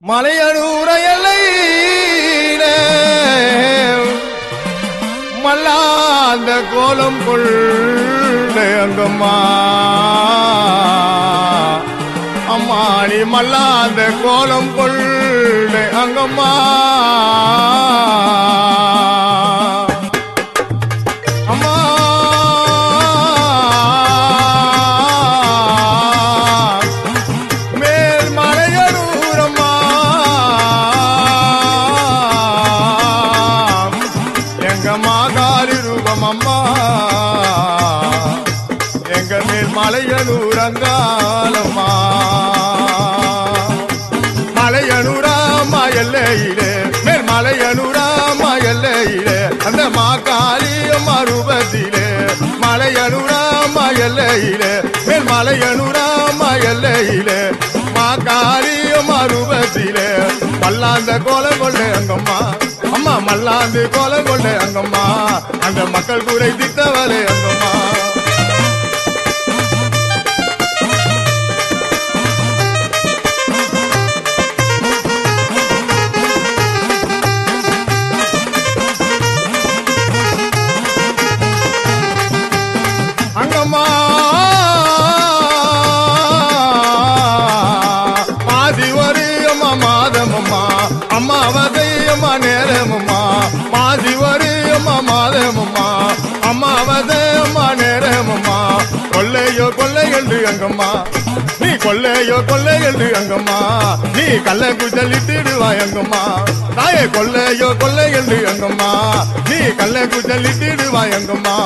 மலையனூர எல்லையில மல்லாந்த கோலம் கொள்ள அங்கம்மா அம்மாளி மல்லாந்த கோலம் கொள்ள அங்கம்மா அம்மா மேல் மலையனூரம்மா எங்க மாகாளி ரூபம் அம்மா எங்க மேல் மலையனூரங்காலம்மா மலையனூராமா எல்லையிலே மேல் மலையனூராமா எல்லையிலே அந்த மாகாளி அம்மா ரூபத்திலே மலையனூராமா எல்லையிலே மேல் மலையனூராமா எல்லையிலே மாகாளி அம்மா ரூபத்திலே மல்லாந்த கோலம் கொள்ள அங்கம்மா அம்மா மல்லாந்து கோலம் கொள்ள அங்கம்மா அந்த மக்கள் கூரை திட்டவளே அங்கம்மா அங்கம்மா மாதி வரியம்மா மாதமம்மா அம்மாவதை அம்மா நேரமம்மா மாதி வரியம்மா மாதமம்மா அம்மாவதை அம்மா நேரமம்மா கொள்ளையோ கொள்ளைகள் அங்கம்மா நீ கொள்ளையோ கொள்ளைகள் அங்கம்மா நீ கள்ள குஜலிட்டிடுவாய் அங்கம்மா தாயே கொள்ளையோ கொள்ளைகள் அங்கம்மா நீ கள்ள குஜலிட்டிடுவாய் அங்கம்மா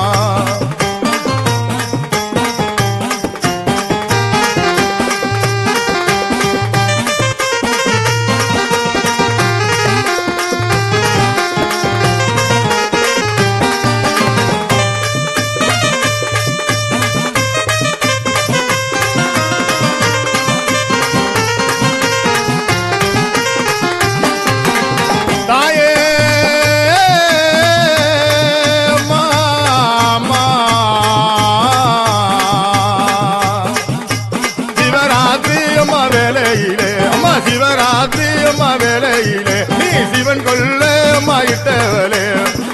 சிவராத்திரி அம்மா வேலையிலே நீ சிவன் கொல்ல அம்மா இட்டவளே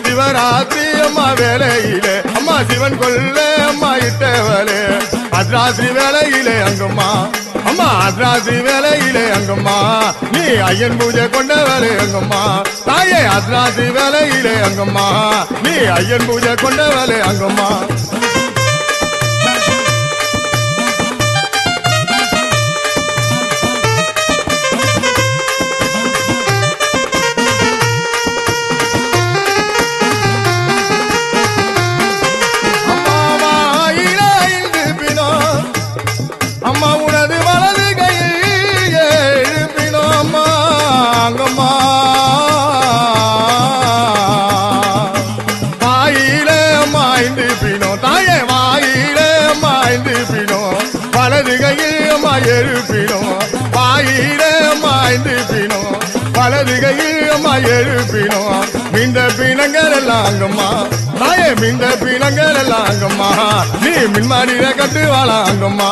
சிவராத்திரி அம்மா வேலையிலே அம்மா சிவன் கொல்ல அம்மா இட்டவளே அர்த்தராத்திரி வேலையிலே அங்கம்மா அம்மா அர்த்தராத்திரி வேலையிலே அங்கம்மா நீ ஐயன் பூஜை கொண்டவளே அங்கம்மா தாயே அர்த்தராத்திரி வேலையிலே அங்கம்மா நீ ஐயன் பூஜை கொண்டவளே அங்கம்மா அம்மா உனது வலது கையில் எழுப்பினோ அம்மா அங்கம்மா வாயிலே அம்மா ஐந்துப்பினோ தாயே வாயிலே அம்மா ஐந்துப்பினோ வலது கையில் அம்மா எழுப்பினோ வாயிலே அம்மா ஐந்துப்பினோ வலது கையில் அம்மா எழுப்பினோ மிந்த பிணங்கள் எல்லாம் அங்கம்மா தாயே மிந்த பிணங்கள் எல்லாம் அங்கம்மா நீ மின்மாடியில கட்டுவாளா அங்கம்மா